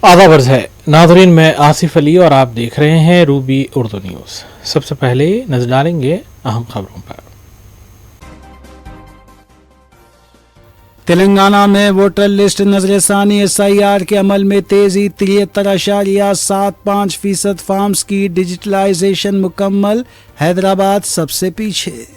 आधा वर्ष है नाज़रीन, मैं आसिफ अली और आप देख रहे हैं रूबी उर्दू न्यूज़। सबसे पहले नजर डालेंगे अहम खबरों पर। तेलंगाना में वोटर लिस्ट नजरसानी SIR के अमल में तेजी, 73.75% फॉर्म्स की डिजिटलाइजेशन मुकम्मल, हैदराबाद सबसे पीछे।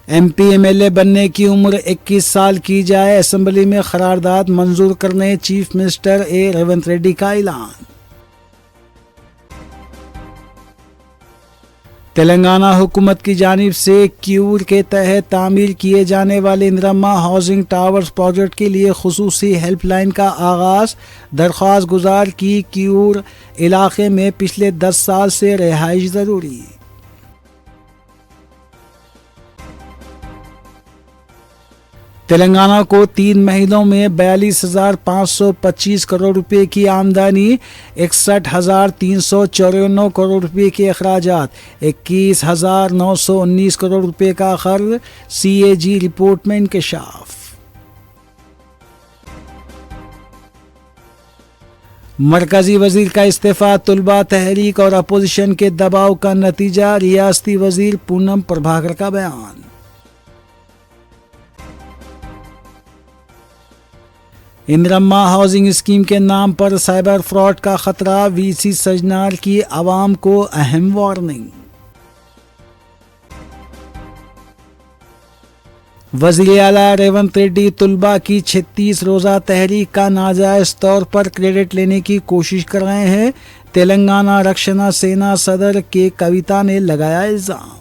MP MLA बनने की उम्र 21 साल की जाए, असेंबली में करारदाद मंजूर करने चीफ मिनिस्टर रेवंत रेड्डी का ऐलान। तेलंगाना हुकूमत की जानिब से क्यूर के तहत तामीर किए जाने वाले इंदिरम्मा हाउसिंग टावर्स प्रोजेक्ट के लिए खुसूसी हेल्पलाइन का आगाज। दरख्वास्त गुजार की क्यूर इलाके में पिछले 10 साल से रिहाइश जरूरी। तेलंगाना को 3 महीनों में 42,525 करोड़ रुपए की आमदनी, 61,394 करोड़ रुपए के अखराजात, 21,919 करोड़ रुपए का खर्च, CAG रिपोर्ट में इंकशाफ। मरकजी वजीर का इस्तीफा तुलबा तहरीक और अपोजिशन के दबाव का नतीजा, रियासती वजीर पूनम प्रभाकर का बयान। इंदिरम्मा हाउसिंग स्कीम के नाम पर साइबर फ्रॉड का खतरा, VC सजनार की आवाम को अहम वार्निंग। वज़ीर आला रेवंत रेड्डी तुलबा की 36 रोज़ा तहरीक का नाजायज तौर पर क्रेडिट लेने की कोशिश कर रहे हैं, तेलंगाना रक्षणा सेना सदर के कविता ने लगाया इल्जाम।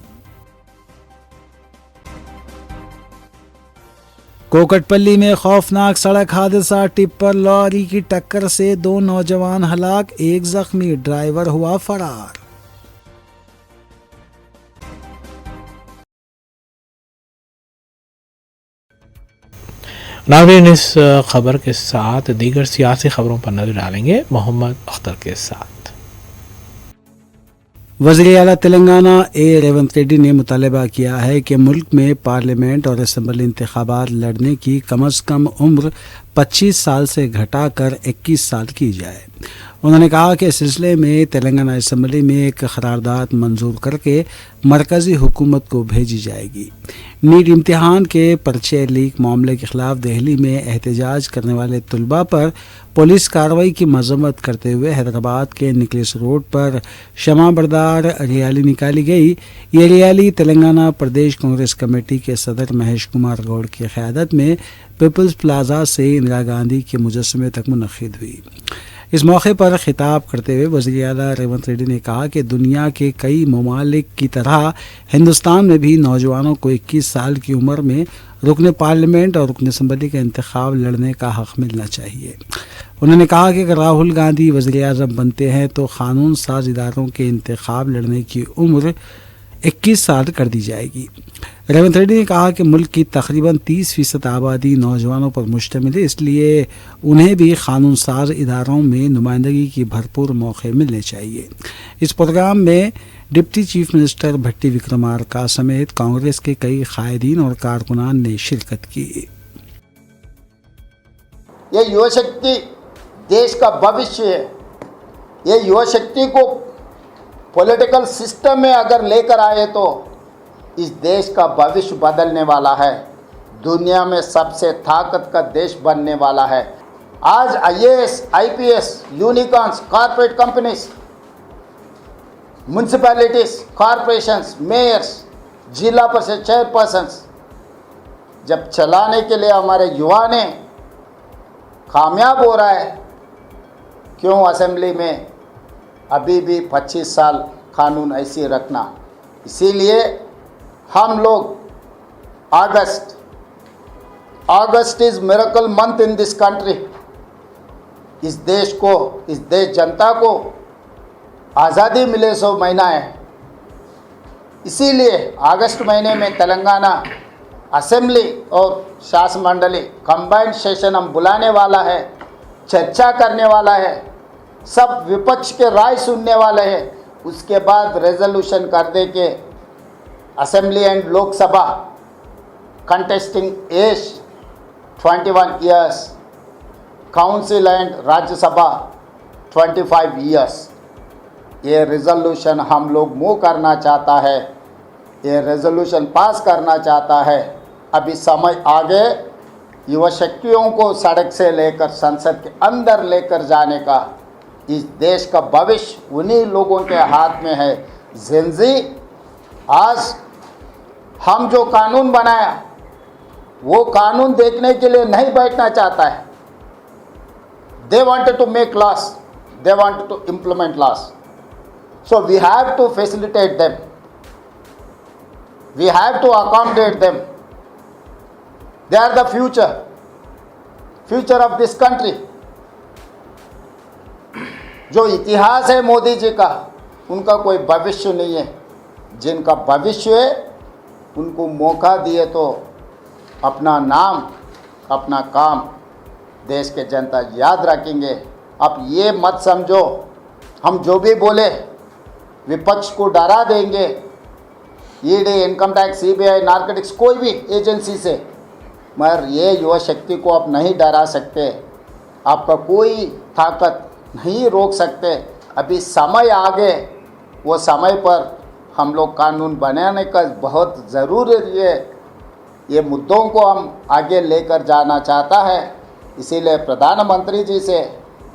कोकटपल्ली में खौफनाक सड़क हादसा, टिप्पर लॉरी की टक्कर से 2 नौजवान हलाक, 1 जख्मी, ड्राइवर हुआ फरार। नाज़रीन, इस खबर के साथ दीगर सियासी खबरों पर नजर डालेंगे मोहम्मद अख्तर के साथ। वज़ीर आला तेलंगाना रेवंत रेड्डी ने मुतालबा किया है कि मुल्क में पार्लियामेंट और असम्बली इंतखाबात लड़ने की कम अज़ कम उम्र 25 साल से घटाकर 21 साल की जाए। उन्होंने कहा कि इस सिलसिले में तेलंगाना असम्बली में एक करारदाद मंजूर करके मरकज़ी हुकूमत को भेजी जाएगी। नीट इम्तिहान के पर्चे लीक मामले के खिलाफ दिल्ली में एहतजाज करने वाले तुलबा पर पुलिस कार्रवाई की मजम्मत करते हुए हैदराबाद के निकलेस रोड पर शमा बरदार रैली निकाली गई। ये रैली तेलंगाना प्रदेश कांग्रेस कमेटी के सदर महेश कुमार गौड़ की क़यादत में पीपल्स प्लाजा से इंदिरा गांधी के मुजस्समे तक मुनक़िद हुई। इस मौके पर खिताब करते हुए वज़ीर आला रेवंत रेड्डी ने कहा कि दुनिया के कई ममालिक की तरह हिंदुस्तान में भी नौजवानों को 21 साल की उम्र में रुकन पार्लियामेंट और रुकन असम्बली का इंतखाब लड़ने का हक़ मिलना चाहिए। उन्होंने कहा कि अगर राहुल गांधी वज़ीर आज़म बनते हैं तो कानून साज इदारों के इंतखाब लड़ने की उम्र 21 साल कर दी जाएगी। रेवंत रेड्डी ने कहा कि मुल्क की तकरीबन 30% आबादी नौजवानों पर मुश्तमिल है, इसलिए उन्हें भी कानून साज इदारों में नुमाइंदगी की भरपूर मौके मिलने चाहिए। इस प्रोग्राम में डिप्टी चीफ मिनिस्टर भट्टी विक्रमार्का समेत कांग्रेस के कई कायदीन और कारकुनान ने शिरकत की। ये युवा शक्ति देश का भविष्य है। ये युवा शक्ति को पॉलिटिकल सिस्टम में अगर लेकर आए तो इस देश का भविष्य बदलने वाला है, दुनिया में सबसे ताकत का देश बनने वाला है। आज IAS, IPS, unicorns, corporate companies, municipalities, corporations, mayors, zila parishad chairpersons जब चलाने के लिए हमारे युवा ने कामयाब हो रहा है, क्यों असेंबली में अभी भी 25 साल कानून ऐसे रखना। इसीलिए हम लोग August is miracle month in this country. इस देश जनता को आज़ादी मिले 100 महीना है, इसीलिए अगस्त महीने में तेलंगाना असेंबली और शासन मंडली कंबाइंड सेशन हम बुलाने वाला है, चर्चा करने वाला है, सब विपक्ष के राय सुनने वाले हैं। उसके बाद रेजोल्यूशन कर दे के assembly and Lok Sabha contesting age 21 years, Council and Rajya Sabha 25 years. ये रेजोल्यूशन हम लोग मूव करना चाहता है, ये रेजोल्यूशन पास करना चाहता है। अभी समय आगे युवा शक्तियों को सड़क से लेकर संसद के अंदर लेकर जाने का, इस देश का भविष्य उन्हीं लोगों के हाथ में है। जेनजी आज हम जो कानून बनाया वो कानून देखने के लिए नहीं बैठना चाहता है। They wanted to make laws, they wanted to implement laws. So we have to facilitate them, we have to accommodate them. They are the future of this country. जो इतिहास है मोदी जी का, उनका कोई भविष्य नहीं है। जिनका भविष्य है उनको मौका दिए तो अपना नाम, अपना काम देश के जनता याद रखेंगे। अब ये मत समझो हम जो भी बोले विपक्ष को डरा देंगे, ED, income tax, CBI, narcotics, कोई भी एजेंसी से, मगर ये युवा शक्ति को आप नहीं डरा सकते, आपका कोई ताकत नहीं रोक सकते। अभी समय आगे, वो समय पर हम लोग कानून बनाने का बहुत ज़रूरी है। ये मुद्दों को हम आगे लेकर जाना चाहता है। इसीलिए प्रधानमंत्री जी से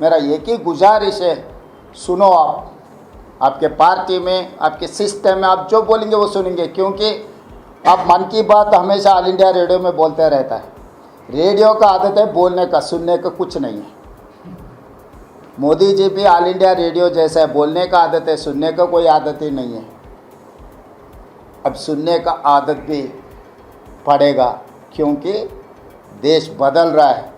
मेरा एक ही गुजारिश है, सुनो आपके पार्टी में, आपके सिस्टम में आप जो बोलेंगे वो सुनेंगे, क्योंकि आप मन की बात हमेशा ऑल इंडिया रेडियो में बोलते रहता है। रेडियो का आदत है बोलने का, सुनने का कुछ नहीं है। मोदी जी भी ऑल इंडिया रेडियो जैसा है, बोलने का आदत है, सुनने का कोई आदत ही नहीं है। अब सुनने का आदत भी पड़ेगा, क्योंकि देश बदल रहा है।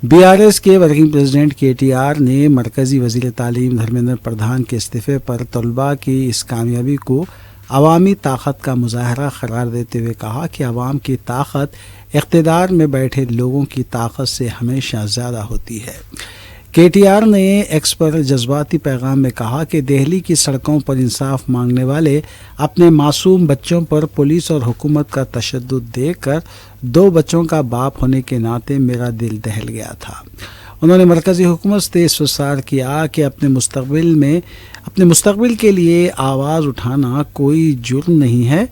बीआरएस के वर्किंग प्रेसिडेंट केटीआर ने मरकजी वजीर तालीम धर्मेंद्र प्रधान के इस्तीफे पर तलबा की इस कामयाबी को अवामी ताकत का मुजाहरा करार देते हुए कहा कि अवाम की ताकत इक़्तिदार में बैठे लोगों की ताकत से हमेशा ज़्यादा होती है। केटीआर ने एक्स पर जज्बाती पैगाम में कहा कि दिल्ली की सड़कों पर इंसाफ मांगने वाले अपने मासूम बच्चों पर पुलिस और हुकूमत का तशद्दुद देखकर 2 बच्चों का बाप होने के नाते मेरा दिल दहल गया था। उन्होंने मरकज़ी हुकूमत से इस्तफ़सार किया कि अपने मुस्तक़बिल के लिए आवाज़ उठाना कोई जुर्म नहीं है।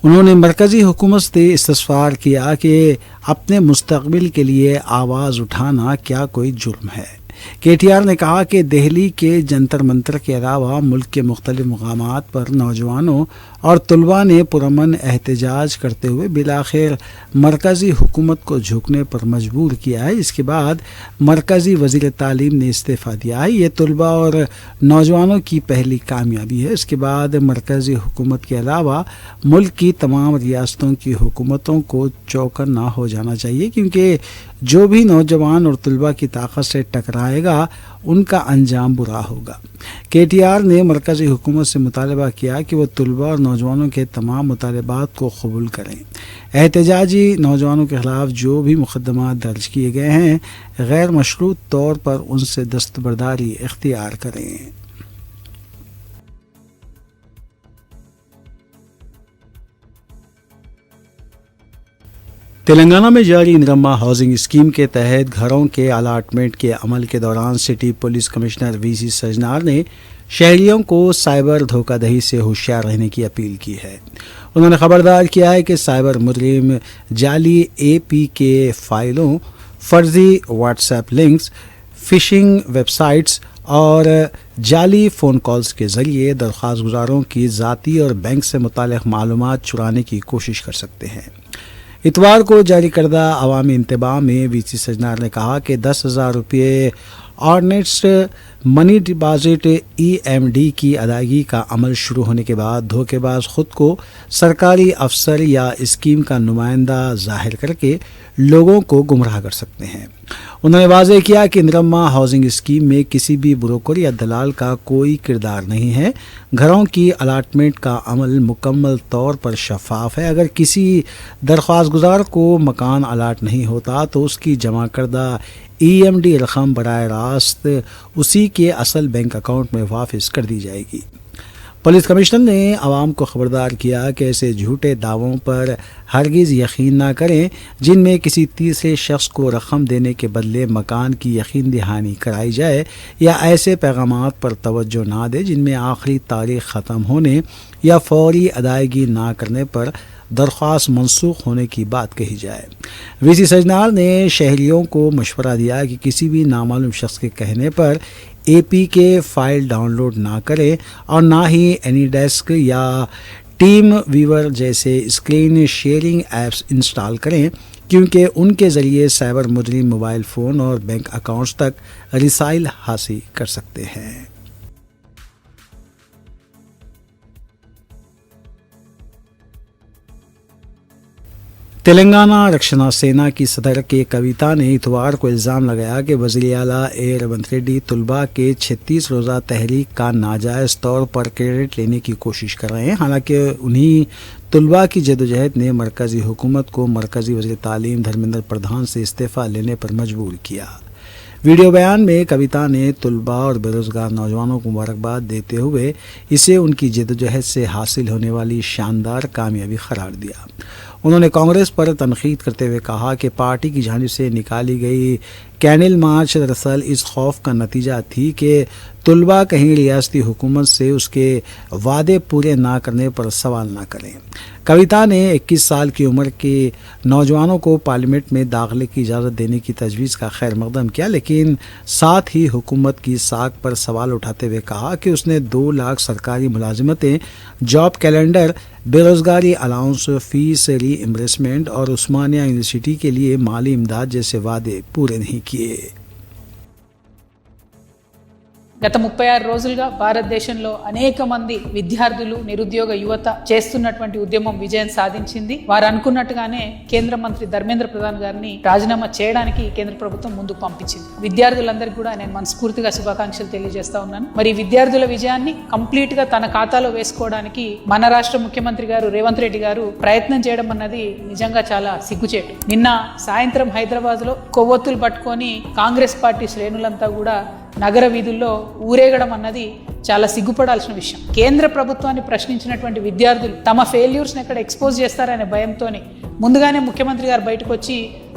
उन्होंने मरकज़ी हुकूमत से इस्तफ़सार किया कि अपने मुस्तक़बिल के लिए आवाज़ उठाना क्या कोई जुर्म है। केटीआर ने कहा कि दिल्ली के जंतर मंतर के अलावा मुल्क के मुख्तलिफ मकामात पर नौजवानों और तलबा ने पुरअमन एहतजाज करते हुए बिलाखिर मरकज़ी हुकूमत को झुकने पर मजबूर किया है। इसके बाद मरकज़ी वज़ीर तालीम ने इस्तीफ़ा दिया है। ये तलबा और नौजवानों की पहली कामयाबी है। इसके बाद मरकज़ी हुकूमत के अलावा मुल्क की तमाम रियासतों की हुकूमतों को चौकन्ना हो जाना चाहिए, क्योंकि जो भी नौजवान और तलबा की ताकत से टकराएगा उनका अंजाम बुरा होगा। केटीआर ने मरकज़ी हुकूमत से मुतालबा किया कि वो तलबा और नौजवानों के तमाम मुतालबात को कबूल करें। एहतजाजी नौजवानों के ख़िलाफ़ जो भी मुकदमा दर्ज किए गए हैं गैर मशरूत तौर पर उनसे दस्तबरदारी इख्तियार करें। तेलंगाना में जारी इंदिरम्मा हाउसिंग स्कीम के तहत घरों के अलाटमेंट के अमल के दौरान city police commissioner VC Sajjanar ने शहरियों को साइबर धोखाधड़ी से होशियार रहने की अपील की है। उन्होंने खबरदार किया है कि साइबर मुजरिम जाली APK फाइलों, फर्जी व्हाट्सएप लिंक्स, फिशिंग वेबसाइट्स और जाली फ़ोन कॉल्स के ज़रिए दरख्वास्त गुजारों की ज़ाती और बैंक से मुताल्लिक़ मालूमात चुराने की कोशिश कर सकते हैं। इतवार को जारी करदा अवामी इंतबाह में वीसी सजनार ने कहा कि 10,000 रुपये ऑर्डिनेंस मनी डिपॉजिट EMD की अदायगी का अमल शुरू होने के बाद धोखेबाज खुद को सरकारी अफसर या स्कीम का नुमाइंदा जाहिर करके लोगों को गुमराह कर सकते हैं। उन्होंने वाज़ेह किया कि इंदिरम्मा हाउसिंग स्कीम में किसी भी ब्रोकर या दलाल का कोई किरदार नहीं है। घरों की अलाटमेंट का अमल मुकम्मल तौर पर शफाफ है। अगर किसी दरख्वास्त गुजार को मकान अलाट नहीं होता तो उसकी जमा करदा EMD रकम बराह रास्त उसी के असल बैंक अकाउंट में वापस कर दी जाएगी। पुलिस कमिश्नर ने आवाम को खबरदार किया कि ऐसे झूठे दावों पर हरगिज़ यकीन ना करें जिनमें किसी तीसरे शख्स को रकम देने के बदले मकान की यकीन दहानी कराई जाए, या ऐसे पैगामात पर तवज्जो ना दे जिनमें आखिरी तारीख ख़त्म होने या फौरी अदायगी ना करने पर दरख्वास्त मनसूख होने की बात कही जाए। वीसी सजनाल ने शहरियों को मशवरा दिया कि किसी भी नामालूम शख्स के कहने पर APK फाइल डाउनलोड ना करें और ना ही एनीडेस्क या टीम वीवर जैसे स्क्रीन शेयरिंग ऐप्स इंस्टॉल करें, क्योंकि उनके ज़रिए साइबर मुजरिम मोबाइल फ़ोन और बैंक अकाउंट्स तक रिसाइल हासिल कर सकते हैं। तेलंगाना रक्षणा सेना की सदर के कविता ने इतवार को इल्ज़ाम लगाया कि वज़ीर आला ए रेवंत रेड्डी तलबा के 36 रोज़ा तहरीक का नाजायज़ तौर पर क्रेडिट लेने की कोशिश कर रहे हैं। हालांकि उन्हीं तलबा की जदोजहद ने मरकज़ी हुकूमत को मरकज़ी वज़ीर तालीम धर्मेंद्र प्रधान से इस्तीफ़ा लेने पर मजबूर किया। वीडियो बयान में कविता ने तलबा और बेरोज़गार नौजवानों को मुबारकबाद देते हुए इसे उनकी जदोजहद से हासिल होने वाली शानदार कामयाबी करार दिया। उन्होंने कांग्रेस पर तनकीद करते हुए कहा कि पार्टी की जानिब से निकाली गई कैंडल मार्च दरअसल इस खौफ का नतीजा थी कि तलबा कहीं रियासती हुकूमत से उसके वादे पूरे ना करने पर सवाल ना करें। कविता ने 21 साल की उम्र के नौजवानों को पार्लियामेंट में दाखिले की इजाज़त देने की तजवीज़ का खैर मकदम किया, लेकिन साथ ही हुकूमत की साख पर सवाल उठाते हुए कहा कि उसने 2 लाख सरकारी मुलाजिमतें, जॉब कैलेंडर, बेरोज़गारी अलाउंस, फीस रीइंबर्समेंट और उस्मानिया यूनिवर्सिटी के लिए माली इमदाद जैसे वादे पूरे नहीं किए। గత 36 రోజులుగా భారతదేశంలో అనేక మంది విద్యార్థులు నిరుద్యోగ యువత చేస్తున్నటువంటి ఉద్యమం విజయం సాధించింది. వారు అనుకున్నట్టుగానే కేంద్ర మంత్రి ధర్మేంద్ర ప్రధాన్ గారిని రాజీనామా చేయడానికి కేంద్ర ప్రభుత్వం ముందుకు పంపించింది. విద్యార్థులందరికీ కూడా నేను మనస్ఫూర్తిగా శుభాకాంక్షలు తెలియజేస్తా ఉన్నాను. మరి విద్యార్థుల విజయాన్ని కంప్లీట్ గా తన ఖాతాలో వేసుకోవడానికి మన రాష్ట్ర ముఖ్యమంత్రి గారు రేవంత్ రెడ్డి గారు ప్రయత్నం చేయడం అన్నది నిజంగా చాలా సిగ్గుచేటు. నిన్న సాయంత్రం హైదరాబాద్ లో కొవ్వొత్తులు పట్టుకొని కాంగ్రెస్ పార్టీ శ్రేణులంతా కూడా నగర వీధుల్లో ఊరేగడం అన్నది చాలా సిగ్గుపడాల్సిన విషయం. కేంద్ర ప్రభుత్వాన్ని ప్రశ్నించినటువంటి విద్యార్థులు తమ ఫెయిల్యూర్స్ని ఎక్కడ ఎక్స్పోజ్ చేస్తారనే భయంతోనే ముందుగానే ముఖ్యమంత్రి గారు బయటకు వచ్చి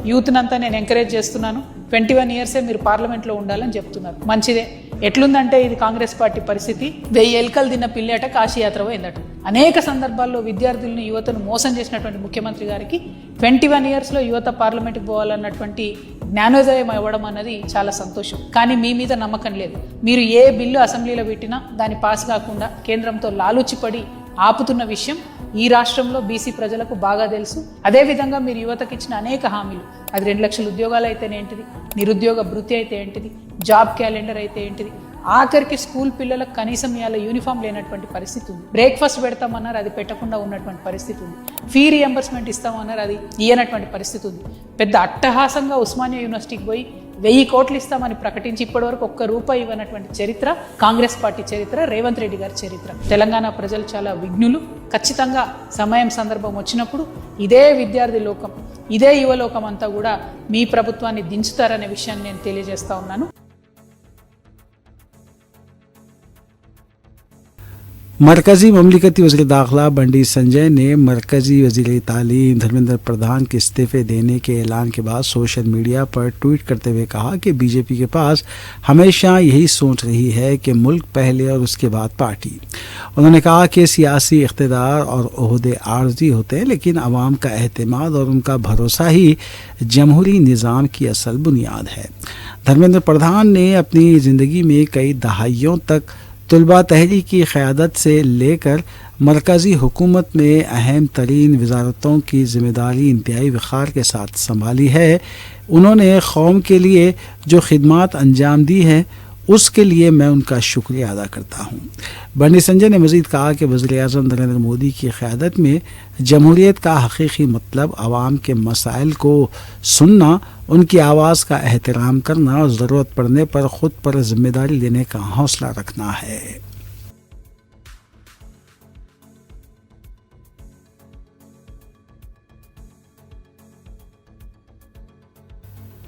యూత్నంతా నేను ఎంకరేజ్ చేస్తున్నాను, 21 ఇయర్సే మీరు పార్లమెంట్లో ఉండాలని చెప్తున్నారు. మంచిదే. ఎట్లుందంటే ఇది కాంగ్రెస్ పార్టీ పరిస్థితి 1000 ఎలుకలు తిన్న పిల్లేట కాశీయాత్ర పోయిందట. అనేక సందర్భాల్లో విద్యార్థులను యువతను మోసం చేసినటువంటి ముఖ్యమంత్రి గారికి 21 ఇయర్స్లో యువత పార్లమెంట్కి పోవాలన్నటువంటి జ్ఞానోదయం ఇవ్వడం అన్నది చాలా సంతోషం. కానీ మీ మీద నమ్మకం లేదు. మీరు ఏ బిల్లు అసెంబ్లీలో పెట్టినా దాన్ని పాస్ కాకుండా కేంద్రంతో లాలూచిపడి ఆపుతున్న విషయం ఈ రాష్ట్రంలో బీసీ ప్రజలకు బాగా తెలుసు. అదేవిధంగా మీరు యువతకి ఇచ్చిన అనేక హామీలు, అది 2 లక్షల ఉద్యోగాలు అయితేనే ఏంటిది, నిరుద్యోగ భృతి అయితే ఏంటిది, జాబ్ క్యాలెండర్ అయితే ఏంటిది, ఆఖరికి స్కూల్ పిల్లలకు కనీసం ఇవాళ యూనిఫామ్ లేనటువంటి పరిస్థితి ఉంది. బ్రేక్ఫాస్ట్ పెడతామన్నారు, అది పెట్టకుండా ఉన్నటువంటి పరిస్థితి ఉంది. ఫీ రియంబర్స్మెంట్ ఇస్తామన్నారు, అది ఇయ్యనటువంటి పరిస్థితి ఉంది. పెద్ద అట్టహాసంగా ఉస్మానియా యూనివర్సిటీకి పోయి 1000 కోట్లు ఇస్తామని ప్రకటించి ఇప్పటివరకు ₹1 ఇవ్వనటువంటి చరిత్ర కాంగ్రెస్ పార్టీ చరిత్ర, రేవంత్ రెడ్డి గారి చరిత్ర. తెలంగాణ ప్రజలు చాలా విఘ్నులు. ఖచ్చితంగా సమయం సందర్భం వచ్చినప్పుడు ఇదే విద్యార్థి లోకం, ఇదే యువలోకం అంతా కూడా మీ ప్రభుత్వాన్ని దించుతారనే విషయాన్ని నేను తెలియజేస్తా ఉన్నాను. मरकज़ी ममलिकती वज़ीर दाखिला बंडी संजय ने मरकज़ी वज़ीर तालीम धर्मेंद्र प्रधान के इस्तीफ़े देने के ऐलान के बाद सोशल मीडिया पर ट्वीट करते हुए कहा कि बीजेपी के पास हमेशा यही सोच रही है कि मुल्क पहले और उसके बाद पार्टी। उन्होंने कहा कि सियासी इख्तिदार और ओहदे आर्जी होते हैं, लेकिन आवाम का एहतमाद और उनका भरोसा ही जमहूरी निज़ाम की असल बुनियाद है। धर्मेंद्र प्रधान ने अपनी ज़िंदगी में कई दहाइयों तक तलबा तहरीक की क़यादत से लेकर मरकज़ी हुकूमत में अहम तरीन वजारतों की ज़िम्मेदारी इंतहाई वक़ार के साथ संभाली है। उन्होंने कौम के लिए जो खिदमत अंजाम दी है उसके लिए मैं उनका शुक्रिया अदा करता हूँ। बंडी संजय ने मज़ीद कहा कि वज़ीर-ए-आज़म नरेंद्र मोदी की क़यादत में जमहूरियत का हकीकी मतलब आवाम के मसाइल को सुनना, उनकी आवाज़ का एहतराम करना और ज़रूरत पड़ने पर ख़ुद पर ज़िम्मेदारी लेने का हौसला रखना है।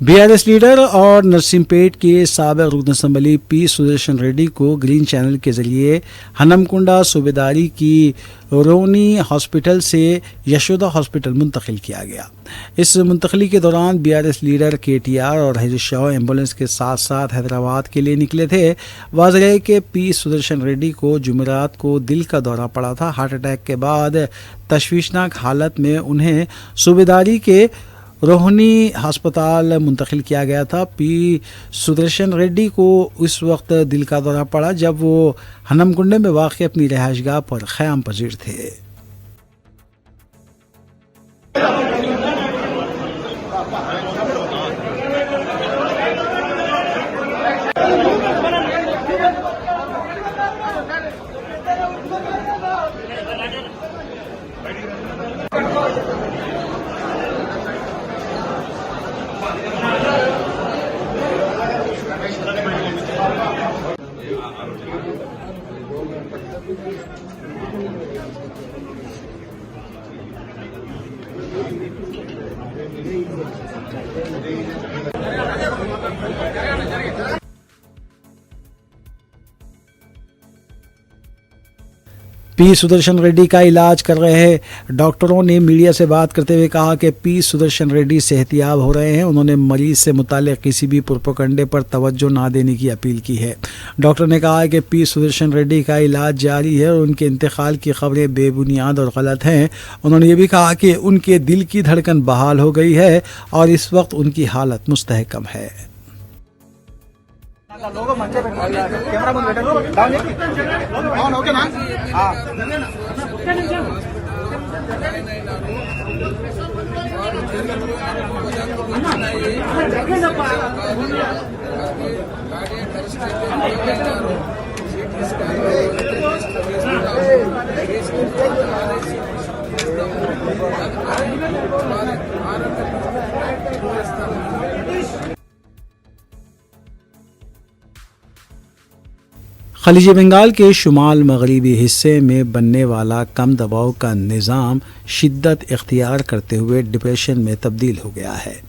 बीआरएस लीडर और नरसिंहपेट के साबिक रुकन असम्बली पी सुदर्शन रेड्डी को ग्रीन चैनल के जरिए हनमकुंडा सूबेदारी की रोनी हॉस्पिटल से यशोदा हॉस्पिटल मुंतकिल किया गया। इस मुंतकली के दौरान बीआरएस लीडर केटीआर और हरीश शाह एम्बुलेंस के साथ साथ हैदराबाद के लिए निकले थे। वाज़ेह है कि पी सुदर्शन रेड्डी को जुमेरात को दिल का दौरा पड़ा था। हार्ट अटैक के बाद तशवीशनाक हालत में उन्हें सूबेदारी के रोहनी अस्पताल मुंतकिल किया गया था। पी सुदर्शन रेड्डी को उस वक्त दिल का दौरा पड़ा जब वो हनमकुंडे में वाक़ अपनी रिहाइशगाह पर क़याम पजीर थे। पी सुदर्शन रेड्डी का इलाज कर रहे डॉक्टरों ने मीडिया से बात करते हुए कहा कि पी सुदर्शन रेड्डी सेहतियाब हो रहे हैं। उन्होंने मरीज से मुताल्लिक़ किसी भी प्रोपेगेंडे पर तवज्जो ना देने की अपील की है। डॉक्टर ने कहा कि पी सुदर्शन रेड्डी का इलाज जारी है और उनके इंतकाल की खबरें बेबुनियाद और गलत हैं। उन्होंने ये भी कहा कि उनके दिल की धड़कन बहाल हो गई है और इस वक्त उनकी हालत मुस्तहकम है। खलीज बंगाल के शुमाल मगरबी हिस्से में बनने वाला कम दबाव का निज़ाम शिद्दत इख्तियार करते हुए डिप्रेशन में तब्दील हो गया है।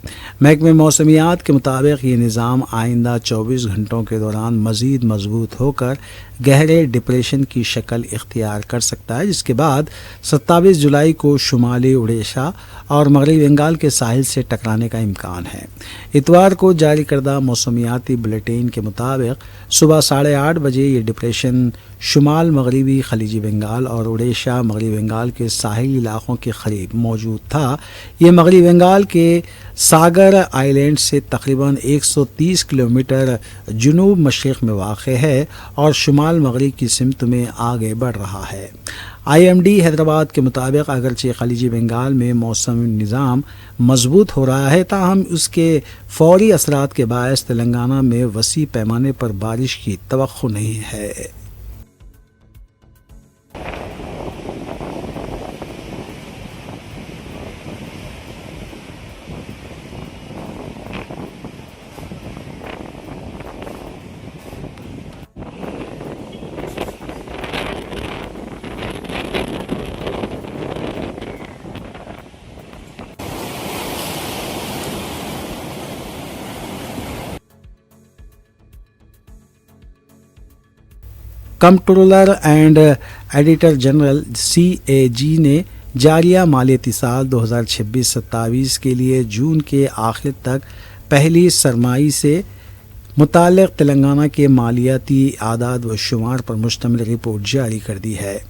महकमे मौसमियात के मुताबिक ये निज़ाम आइंदा 24 घंटों के दौरान मज़ीद मजबूत होकर गहरे डिप्रेशन की शक्ल इख्तियार कर सकता है, जिसके बाद 27 जुलाई को शुमाली उड़ीसा और मगरबी बंगाल के साहिल से टकराने का इम्कान है। इतवार को जारी करदा मौसमियाती बुलेटिन के मुताबिक सुबह 8:30 बजे ये डिप्रेशन शुमाल मगरबी खलीजी बंगाल और उड़ीसा मगरबी बंगाल के साहिली इलाक़ों के करीब मौजूद था। ये मगरबी बंगाल के सागर आइलैंड से तकरीबन 130 किलोमीटर जुनूब मशरिक़ में वाक़ है और शुमाल मगरब की सिमत में आगे बढ़ रहा है। IMD हैदराबाद के मुताबिक अगरचे खलीजी बंगाल में मौसम निज़ाम मजबूत हो रहा है, ताहम उसके फौरी असरात के बायस तेलंगाना में वसी पैमाने पर बारिश की तवक्को नहीं है। Comptroller and editor general CAG ने जारिया मालियाती साल 2026-27 के लिए जून के आखिर तक पहली सरमाई से मुताल्लिक़ तेलंगाना के मालियाती आदाद व शुमार पर मुश्तमिल रिपोर्ट जारी कर दी है।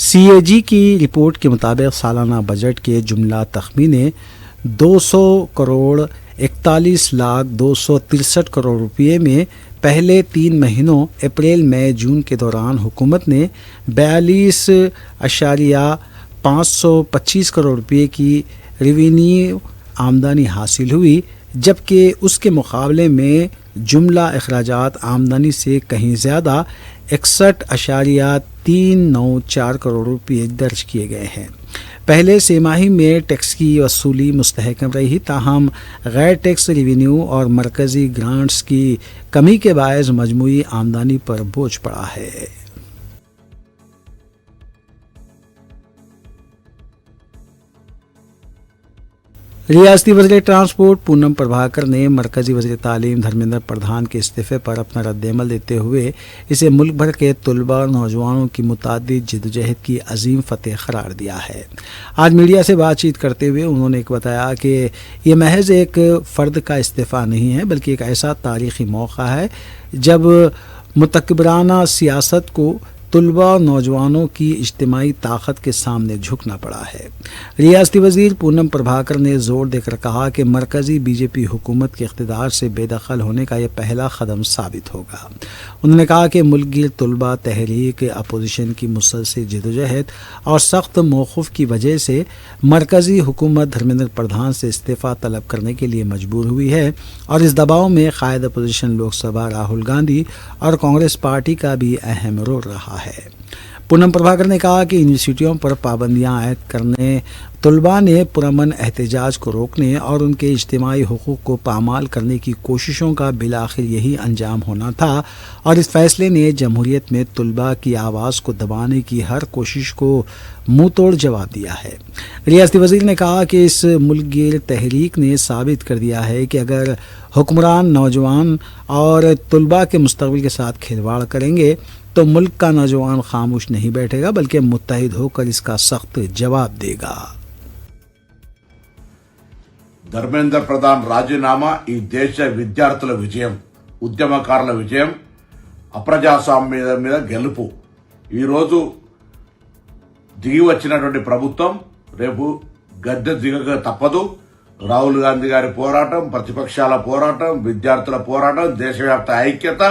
CAG की रिपोर्ट के मुताबिक सालाना बजट के जुमला तखमीने 200 करोड़ 41 लाख 263 करोड़ रुपये में पहले 3 महीनों अप्रैल मई जून के दौरान हुकूमत ने 42.525 करोड़ रुपये की रेवेन्यू आमदनी हासिल हुई, जबकि उसके मुकाबले में जुमला अखराजात आमदनी से कहीं ज़्यादा 61.394 करोड़ रुपये दर्ज किए गए हैं। पहले सेमाही में टैक्स की वसूली मुस्तहकम रही, ताहम गैर टैक्स रेवेन्यू और मरकज़ी ग्रांट्स की कमी के बायस मजमूई आमदनी पर बोझ पड़ा है। ریاستی وزیر ٹرانسپورٹ پونم پربھاکر نے مرکزی وزیر تعلیم دھرمیندر پردھان کے استعفے پر اپنا رد عمل دیتے ہوئے اسے ملک بھر کے طلباء اور نوجوانوں کی متعدد جدوجہد کی عظیم فتح قرار دیا ہے۔ آج میڈیا سے بات چیت کرتے ہوئے انہوں نے بتایا کہ یہ محض ایک فرد کا استعفیٰ نہیں ہے بلکہ ایک ایسا تاریخی موقع ہے جب متکبرانہ سیاست کو طلباء اور نوجوانوں کی اجتماعی طاقت کے سامنے جھکنا پڑا ہے۔ ریاستی وزیر پونم پربھاکر نے زور دے کر کہا کہ مرکزی بی جے پی حکومت کے اقتدار سے بے دخل ہونے کا یہ پہلا قدم ثابت ہوگا۔ انہوں نے کہا کہ ملک گیر طلباء تحریک اپوزیشن کی مسلسل جدوجہد اور سخت موقف کی وجہ سے مرکزی حکومت دھرمیندر پردھان سے استعفیٰ طلب کرنے کے لیے مجبور ہوئی ہے، اور اس دباؤ میں قائد اپوزیشن لوک سبھا راہل گاندھی اور کانگریس پارٹی کا بھی اہم رول رہا ہے۔ پونم پربھاکر نے کہا کہ یونیورسٹیوں پر پابندیاں عائد کرنے طلباء نے پرامن احتجاج کو روکنے اور ان کے اجتماعی حقوق کو پامال کرنے کی کوششوں کا بالآخر یہی انجام ہونا تھا، اور اس فیصلے نے جمہوریت میں طلباء کی آواز کو دبانے کی ہر کوشش کو منہ توڑ جواب دیا ہے۔ ریاستی وزیر نے کہا کہ اس ملک گیر تحریک نے ثابت کر دیا ہے کہ اگر حکمران نوجوان اور طلباء کے مستقبل کے ساتھ کھلواڑ کریں گے تو ملک کا نوجوان خاموش نہیں بیٹھے گا بلکہ متحد ہو کر اس کا سخت جواب دے گا۔ ధర్మేంద్ర ప్రధాన్ రాజీనామా ఈ దేశ విద్యార్థుల విజయం, ఉద్యమకారుల విజయం, అప్రజాస్వామ్యం మీద గెలుపు. ఈరోజు దిగి వచ్చినటువంటి ప్రభుత్వం రేపు గద్దె దిగక తప్పదు. రాహుల్ గాంధీ గారి పోరాటం, ప్రతిపక్షాల పోరాటం, విద్యార్థుల పోరాటం, దేశవ్యాప్త ఐక్యత,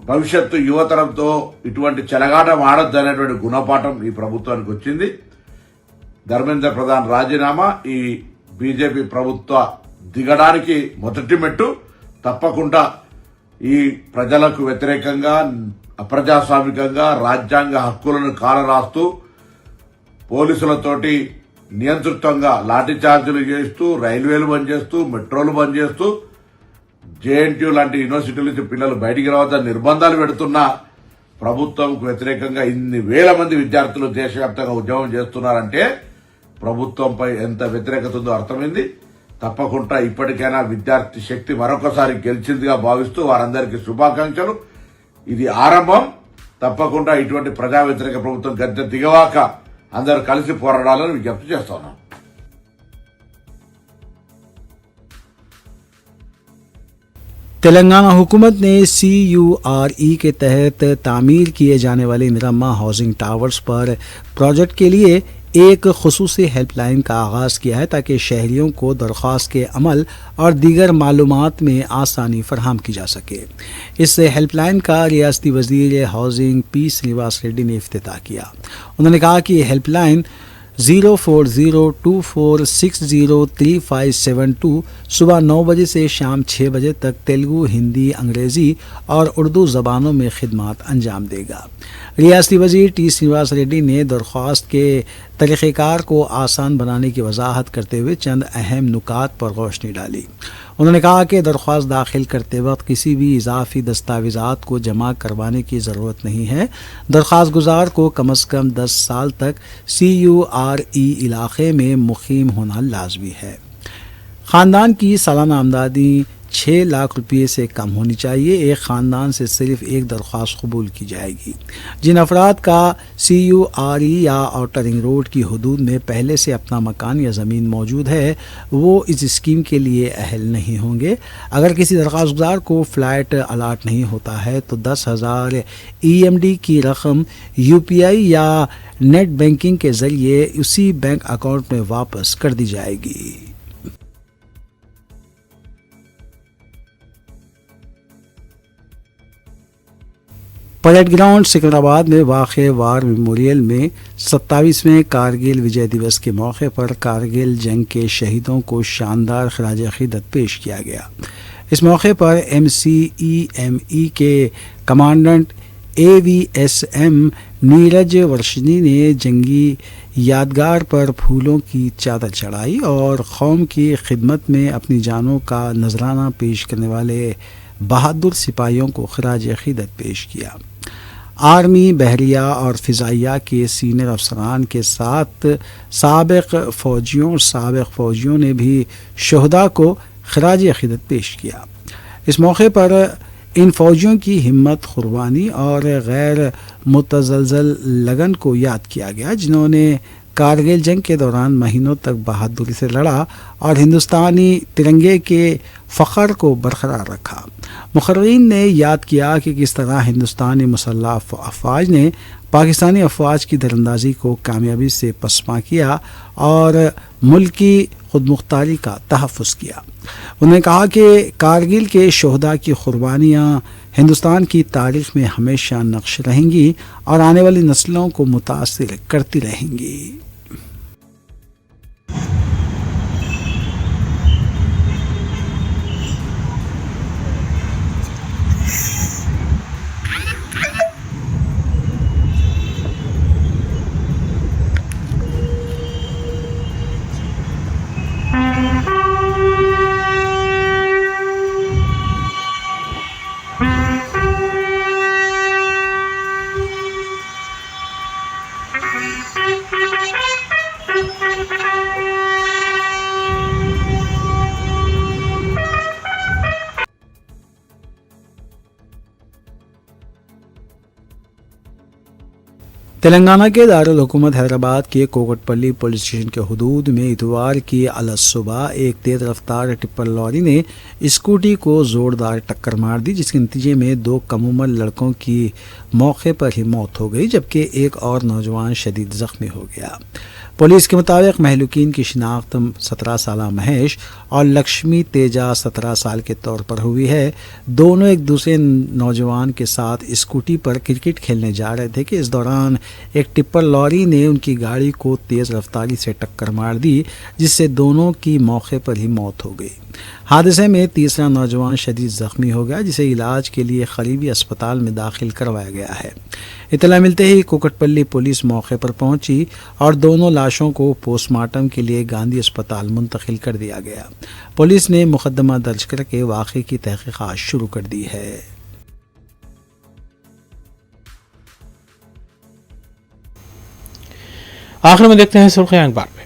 భవిష్యత్తు యువతరంతో ఇటువంటి చెలగాటం ఆడొద్దు అనేటువంటి గుణపాఠం ఈ ప్రభుత్వానికి వచ్చింది. ధర్మేంద్ర ప్రధాన్ రాజీనామా ఈ బీజేపీ ప్రభుత్వ దిగడానికి మొదటి మెట్టు. తప్పకుండా ఈ ప్రజలకు వ్యతిరేకంగా, అప్రజాస్వామికంగా రాజ్యాంగ హక్కులను కాలరాస్తూ పోలీసులతోటి నియంతృత్వంగా లాఠీ చార్జీలు చేస్తూ, రైల్వేలు బంద్ చేస్తూ, మెట్రోలు బంద్ చేస్తూ, జేఎన్టీయూ లాంటి యూనివర్సిటీల నుంచి పిల్లలు బయటికి రావద్దని నిర్బంధాలు పెడుతున్న ప్రభుత్వంకు వ్యతిరేకంగా ఇన్ని వేల మంది విద్యార్థులు దేశవ్యాప్తంగా ఉద్యమం చేస్తున్నారంటే ప్రభుత్వంపై ఎంత వ్యతిరేకత ఉందో అర్థమైంది. తప్పకుండా ఇప్పటికైనా విద్యార్థి శక్తి మరొకసారి గెలిచిందిగా భావిస్తూ వారందరికీ శుభాకాంక్షలు. ఇది ఆరంభం. తప్పకుండా ఇటువంటి ప్రజా వ్యతిరేక ప్రభుత్వం గద్దె దిగవాక అందరూ కలిసి పోరాడాలని విజ్ఞప్తి చేస్తున్నాం. تلنگانہ حکومت نے CURE کے تحت تعمیر کیے جانے والے نرما ہاؤسنگ ٹاورز پر پروجیکٹ کے لیے ایک خصوصی ہیلپ لائن کا آغاز کیا ہے تاکہ شہریوں کو درخواست کے عمل اور دیگر معلومات میں آسانی فراہم کی جا سکے۔ اس ہیلپ لائن کا ریاستی وزیر ہاؤسنگ پی سرینواس ریڈی نے افتتاح کیا۔ انہوں نے کہا کہ یہ ہیلپ لائن 04024603572 صبح 9 بجے سے شام 6 بجے تک تیلگو، ہندی، انگریزی اور اردو زبانوں میں خدمات انجام دے گا۔ ریاستی وزیر ٹی سرینواس ریڈی نے درخواست کے طریقہ کار کو آسان بنانے کی وضاحت کرتے ہوئے چند اہم نکات پر روشنی ڈالی۔ انہوں نے کہا کہ درخواست داخل کرتے وقت کسی بھی اضافی دستاویزات کو جمع کروانے کی ضرورت نہیں ہے۔ درخواست گزار کو کم از کم 10 سال تک CURE علاقے میں مقیم ہونا لازمی ہے۔ خاندان کی سالانہ آمدنی 6 لاکھ روپے سے کم ہونی چاہیے۔ ایک خاندان سے صرف ایک درخواست قبول کی جائے گی۔ جن افراد کا CURE یا آؤٹر رنگ روڈ کی حدود میں پہلے سے اپنا مکان یا زمین موجود ہے وہ اس اسکیم کے لیے اہل نہیں ہوں گے۔ اگر کسی درخواست گزار کو فلیٹ الاٹ نہیں ہوتا ہے تو 10,000 EMD کی رقم UPI یا نیٹ بینکنگ کے ذریعے اسی بینک اکاؤنٹ میں واپس کر دی جائے گی۔ پریڈ گراؤنڈ سکندرآباد میں واقع وار میموریل میں 27ویں کارگل وجے دیوس کے موقع پر کارگل جنگ کے شہیدوں کو شاندار خراج عقیدت پیش کیا گیا۔ اس موقع پر MCEME کے کمانڈنٹ AVSM نیرج ورشنی نے جنگی یادگار پر پھولوں کی چادر چڑھائی اور قوم کی خدمت میں اپنی جانوں کا نذرانہ پیش کرنے والے بہادر سپاہیوں کو خراج عقیدت پیش کیا۔ آرمی، بحریہ اور فضائیہ کے سینئر افسران کے ساتھ سابق فوجیوں نے بھی شہداء کو خراج عقیدت پیش کیا۔ اس موقع پر ان فوجیوں کی ہمت، قربانی اور غیر متزلزل لگن کو یاد کیا گیا، جنہوں نے کارگل جنگ کے دوران مہینوں تک بہادری سے لڑا اور ہندوستانی ترنگے کے فخر کو برقرار رکھا۔ مقررین نے یاد کیا کہ کس طرح ہندوستانی مسلح افواج نے پاکستانی افواج کی دراندازی کو کامیابی سے پسپا کیا اور ملک کی خود مختاری کا تحفظ کیا۔ انہوں نے کہا کہ کارگل کے شہداء کی قربانیاں ہندوستان کی تاریخ میں ہمیشہ نقش رہیں گی اور آنے والی نسلوں کو متاثر کرتی رہیں گی۔ تلنگانہ کے دارالحکومت حیدرآباد کے کوکٹ پلی پولیس اسٹیشن کے حدود میں اتوار کی الصبح ایک تیز رفتار ٹپر لاری نے اسکوٹی کو زوردار ٹکر مار دی، جس کے نتیجے میں 2 کم عمر لڑکوں کی موقع پر ہی موت ہو گئی، جبکہ ایک اور نوجوان شدید زخمی ہو گیا۔ پولیس کے مطابق مہلوکین کی شناخت 17 سالہ مہیش اور لکشمی تیجا 17 سال کے طور پر ہوئی ہے۔ دونوں ایک دوسرے نوجوان کے ساتھ اسکوٹی پر کرکٹ کھیلنے جا رہے تھے کہ اس دوران ایک ٹپر لاری نے ان کی گاڑی کو تیز رفتاری سے ٹکر مار دی، جس سے دونوں کی موقع پر ہی موت ہو گئی۔ حادثے میں تیسرا نوجوان شدید زخمی ہو گیا، جسے علاج کے لیے قریبی اسپتال میں داخل کروایا گیا ہے۔ اطلاع ملتے ہی کوکٹ پلی پولیس موقع پر پہنچی اور دونوں لاشوں کو پوسٹ مارٹم کے لیے گاندھی اسپتال منتقل کر دیا گیا۔ پولیس نے مقدمہ درج کر کے واقعے کی تحقیقات شروع کر دی ہے۔ آخر میں دیکھتے ہیں سرخیاں اخبار میں۔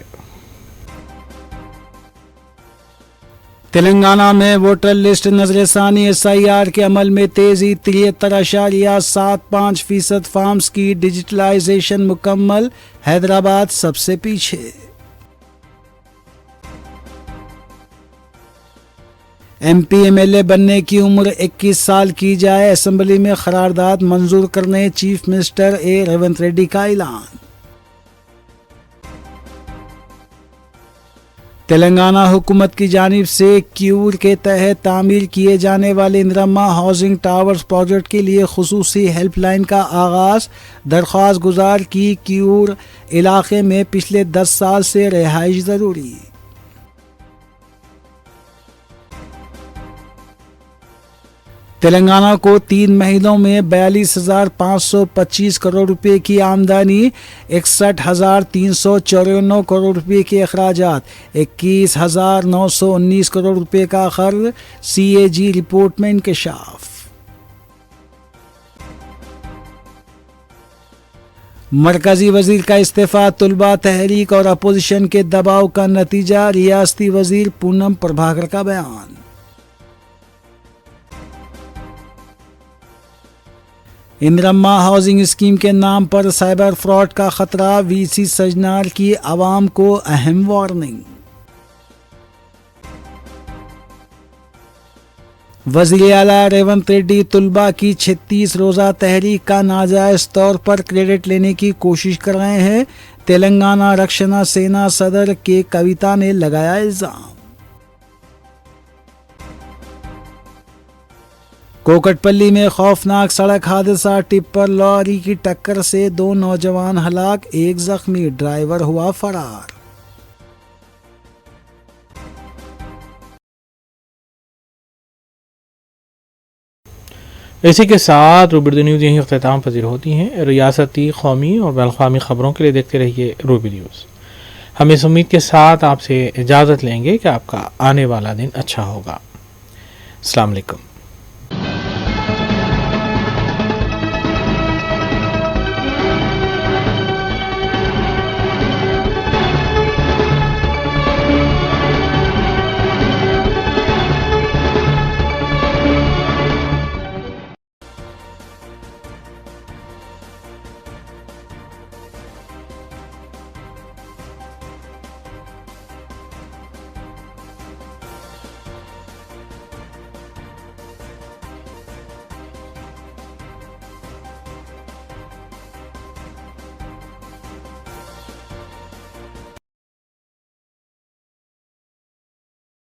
تلنگانہ میں ووٹر لسٹ نظر ثانی SIR کے عمل میں تیزی، 73.75% فارمز کی ڈیجیٹلائزیشن مکمل، حیدرآباد سب سے پیچھے۔ MP MLA بننے کی عمر 21 سال کی جائے، اسمبلی میں قرارداد منظور کرنے چیف منسٹر ریونت ریڈی کا اعلان۔ تلنگانہ حکومت کی جانب سے کیور کے تحت تعمیر کیے جانے والے اندرما ہاؤسنگ ٹاورز پروجیکٹ کے لیے خصوصی ہیلپ لائن کا آغاز، درخواست گزار کی کیور علاقے میں پچھلے 10 سال سے رہائش ضروری۔ تلنگانہ کو 3 مہینوں میں 42,525 کروڑ روپے کی آمدنی، 61,394 کروڑ روپے کے اخراجات، 21,919 کروڑ روپے کا خرچ، CAG رپورٹ میں انکشاف۔ مرکزی وزیر کا استعفیٰ طلبہ تحریک اور اپوزیشن کے دباؤ کا نتیجہ، ریاستی وزیر پونم پربھاکر کا بیان۔ اندرما ہاؤسنگ اسکیم کے نام پر سائبر فراڈ کا خطرہ، VC سجنار کی عوام کو اہم وارننگ۔ وزیر اعلیٰ ریونت ریڈی طلبہ کی 36 روزہ تحریک کا ناجائز طور پر کریڈٹ لینے کی کوشش کر رہے ہیں، تلنگانہ رکشنا سینا صدر کے کویتا نے لگایا الزام۔ کوکٹ پلی میں خوفناک سڑک حادثہ، ٹپر لاری کی ٹکر سے 2 نوجوان ہلاک، 1 زخمی، ڈرائیور ہوا فرار۔ اسی کے ساتھ روبی نیوز یہیں اختتام پذیر ہوتی ہیں۔ ریاستی، قومی اور بین الاقوامی خبروں کے لیے دیکھتے رہیے روبی نیوز۔ ہم اس امید کے ساتھ آپ سے اجازت لیں گے کہ آپ کا آنے والا دن اچھا ہوگا۔ السلام علیکم۔